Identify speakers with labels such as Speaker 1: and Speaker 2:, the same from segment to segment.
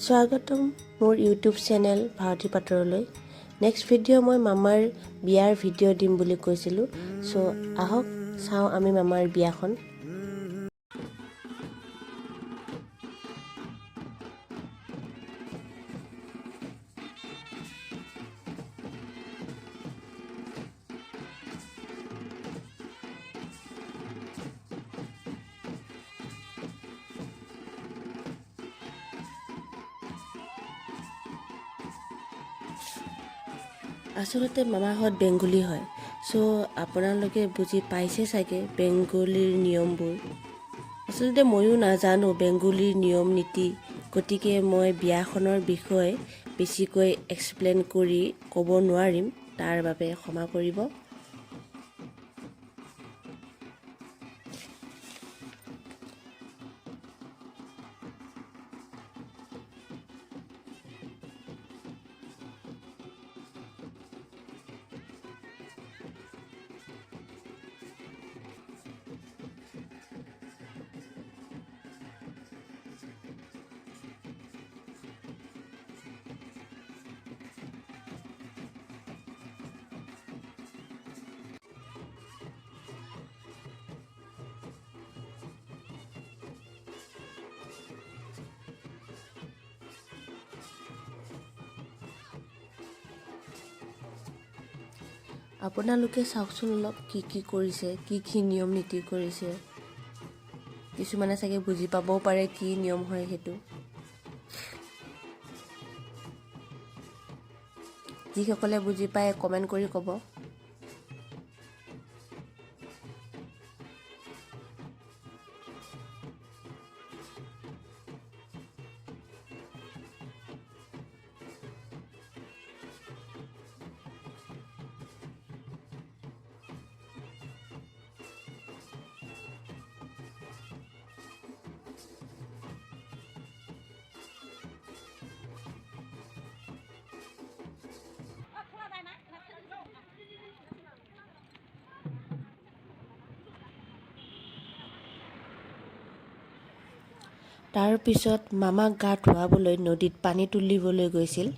Speaker 1: স্বাগতম মোৰ YouTube channel Bharati পাটৰলৈ। নেক্সট ভিডিঅ' মই মামাৰ বিয়াৰ ভিডিঅ' দিম বুলি কৈছিলোঁ। চ' আহক চাওঁ আমি মামাৰ বিয়াখন। আচলতে মামাহঁত বেংগলী হয়। চ' আপোনালোকে বুজি পাইছে চাগে বেংগলীৰ নিয়মবোৰ। আচলতে ময়ো নাজানো বেংগলীৰ নিয়ম নীতি, গতিকে মই বিয়াখনৰ বিষয়ে বেছিকৈ এক্সপ্লেইন কৰি ক'ব নোৱাৰিম, তাৰ বাবে ক্ষমা কৰিব। আপোনালোকে চাওকচোন অলপ কি কৰিছে, কি নিয়ম নীতি কৰিছে। কিছুমানে চাগে বুজি পাবও পাৰে কি নিয়ম হয় সেইটো। যিসকলে বুজি পায় কমেণ্ট কৰি ক'ব। তাৰ পিছত মামাক গা ধুৱাবলৈ নদীত পানী তুলিবলৈ গৈছিল।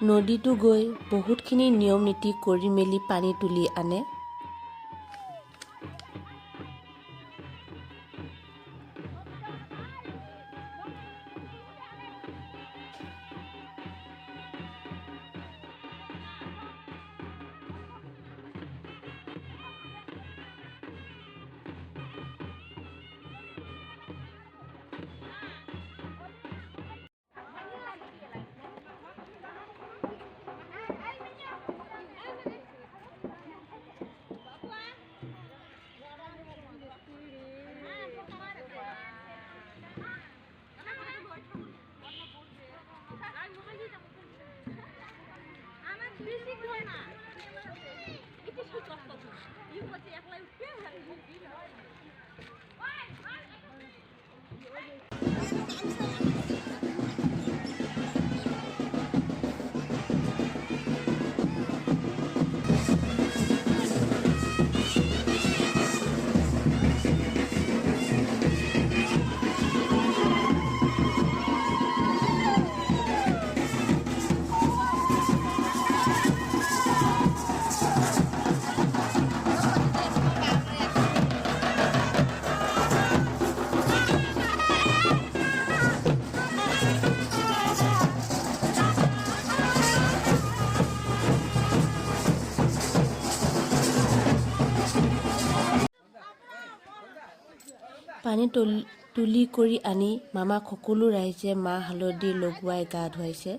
Speaker 1: নদীতো গৈ বহুতখিনি নিয়ম নীতি কৰি মেলি পানী তুলি আনে। পানী তুলি কৰি আনি মামাক সকলো ৰাইজে মাহ হালধি লগোৱাই গা ধুৱাইছে।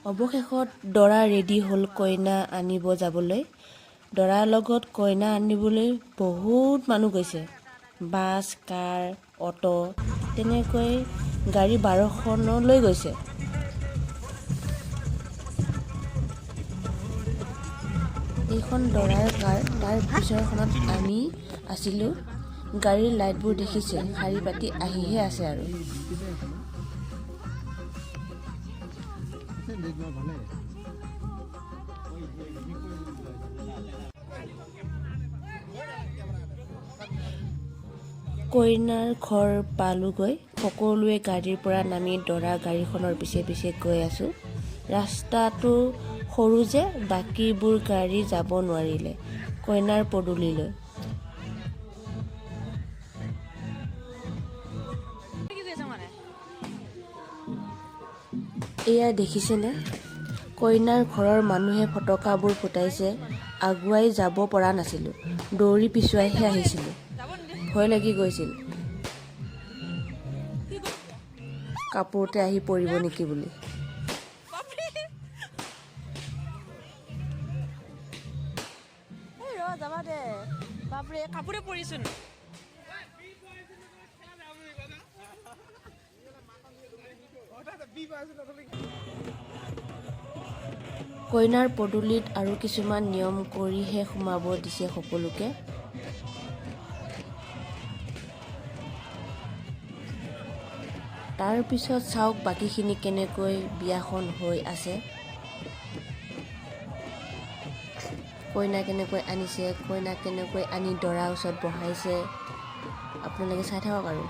Speaker 1: অৱশেষত দৰা ৰেডি হ'ল কইনা আনিব যাবলৈ। দৰাৰ লগত কইনা আনিবলৈ বহুত মানুহ গৈছে। বাছ, কাৰ, অটো তেনেকৈ গাড়ী 12খনলৈ গৈছে। এইখন দৰাৰ কাৰ, তাৰ পিছৰখনত আমি আছিলোঁ। গাড়ীৰ লাইটবোৰ দেখিছে, শাৰী পাতি আহিহে আছে আৰু। কইনাৰ ঘৰ পালোগৈ। সকলোৱে গাড়ীৰ পৰা নামি দৰা গাড়ীখনৰ পিছে পিছে গৈ আছোঁ। ৰাস্তাটো সৰু যে বাকীবোৰ গাড়ী যাব নোৱাৰিলে কইনাৰ পদূলিলৈ। এয়া দেখিছেনে, কইনাৰ ঘৰৰ মানুহে ফটকাবোৰ ফুটাইছে। আগুৱাই যাব পৰা নাছিলোঁ, দৌৰি পিছুৱাইহে আহিছিলোঁ। ভয় লাগি গৈছিল কাপোৰতে আহি পৰিব নেকি বুলি। কইনাৰ পদূলিত আৰু কিছুমান নিয়ম কৰিহে সোমাব দিছে সকলোকে। তাৰ পিছত চাওক বাকীখিনি কেনেকৈ বিয়াখন হৈ আছে। কইনা কেনেকৈ আনিছে, কইনা কেনেকৈ আনি দৰাৰ ওচৰত বহাইছে, আপোনালোকে চাই থাকক আৰু।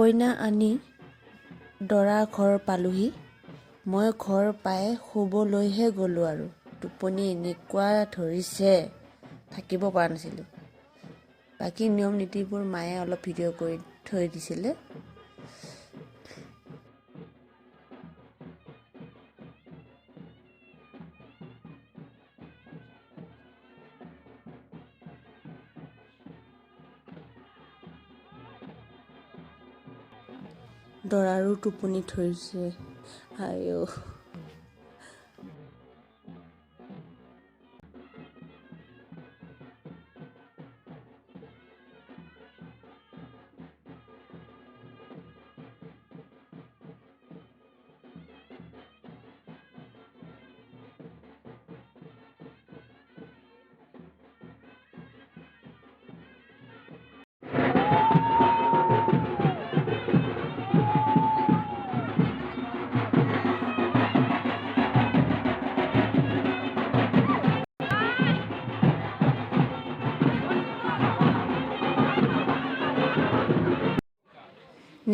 Speaker 1: কইনা আনি দৰা ঘৰ পালোহি। মই ঘৰ পাই শুবলৈহে গ'লোঁ আৰু টোপনি এনেকুৱা ধৰিছে থাকিব পৰা নাছিলোঁ। বাকী নিয়ম নীতিবোৰ মায়ে অলপ ভিডিঅ' কৰি থৈ দিছিলে। দৰাৰো টোপনি ধৰিছে। আইঅ'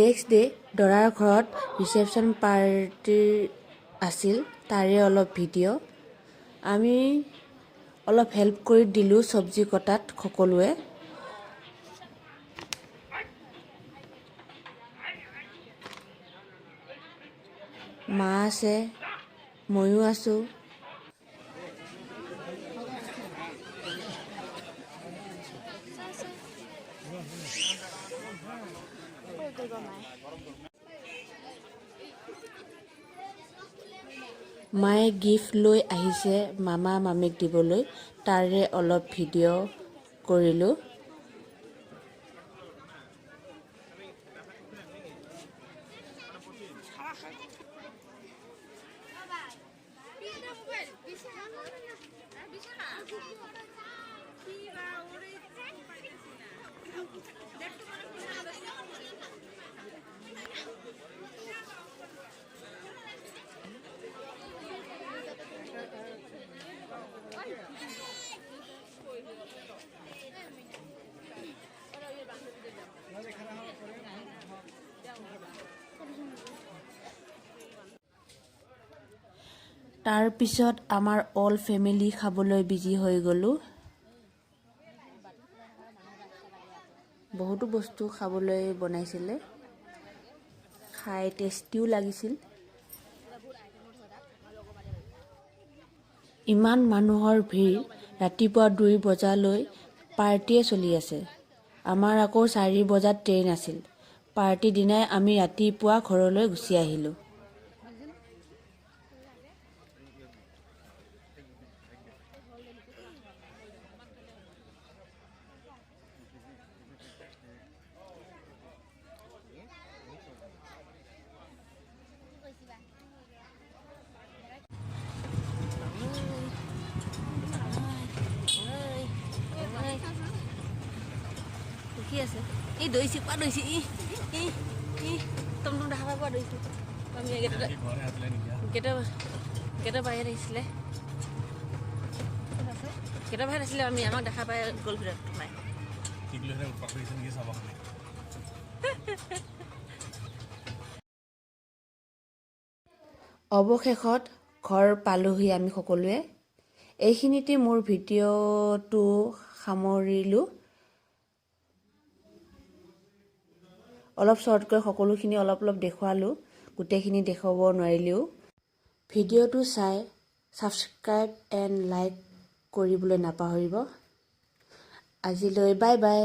Speaker 1: নেক্সট ডে দৰাৰ ঘৰত ৰিচেপশ্যন পাৰ্টিৰ আছিল, তাৰে অলপ ভিডিঅ'। আমি অলপ হেল্প কৰি দিলোঁ চব্জি কটাত সকলোৱে। মা আছে, ময়ো আছোঁ। মায়ে গিফ্ট লৈ আহিছে মামা মামীক দিবলৈ, তাৰে অলপ ভিডিঅ' কৰিলোঁ। তাৰ পিছত আমাৰ অল ফেমিলি খাবলৈ বিজি হৈ গ'লোঁ। বহুতো বস্তু খাবলৈ বনাইছিলে, খাই টেষ্টিও লাগিছিল। ইমান মানুহৰ ভিৰ, ৰাতিপুৱা 2 বজালৈ পাৰ্টিয়ে চলি আছে। আমাৰ আকৌ 4 বজাত ট্ৰেইন আছিল। পাৰ্টিৰ দিনাই আমি ৰাতিপুৱা ঘৰলৈ গুচি আহিলোঁ। কি আছে এই দৈছি পা দৈছি টমটম দেখা পাই পোৱা দৈছি আমি গেটৰ বাহিৰত আহিছিলে, গেটৰ বাহিৰত আছিলে। আমি আমাক দেখা পাই গ'ল ভিতৰত সোমাই। অৱশেষত ঘৰ পালোহি আমি সকলোৱে। এইখিনিতে মোৰ ভিডিঅ'টো সামৰিলোঁ। অলপ শ্বৰ্টকৈ সকলোখিনি অলপ দেখুৱালোঁ, গোটেইখিনি দেখুৱাব নোৱাৰিলেও। ভিডিঅ'টো চাই ছাবস্ক্ৰাইব এণ্ড লাইক কৰিবলৈ নাপাহৰিব। আজিলৈ বাই বাই।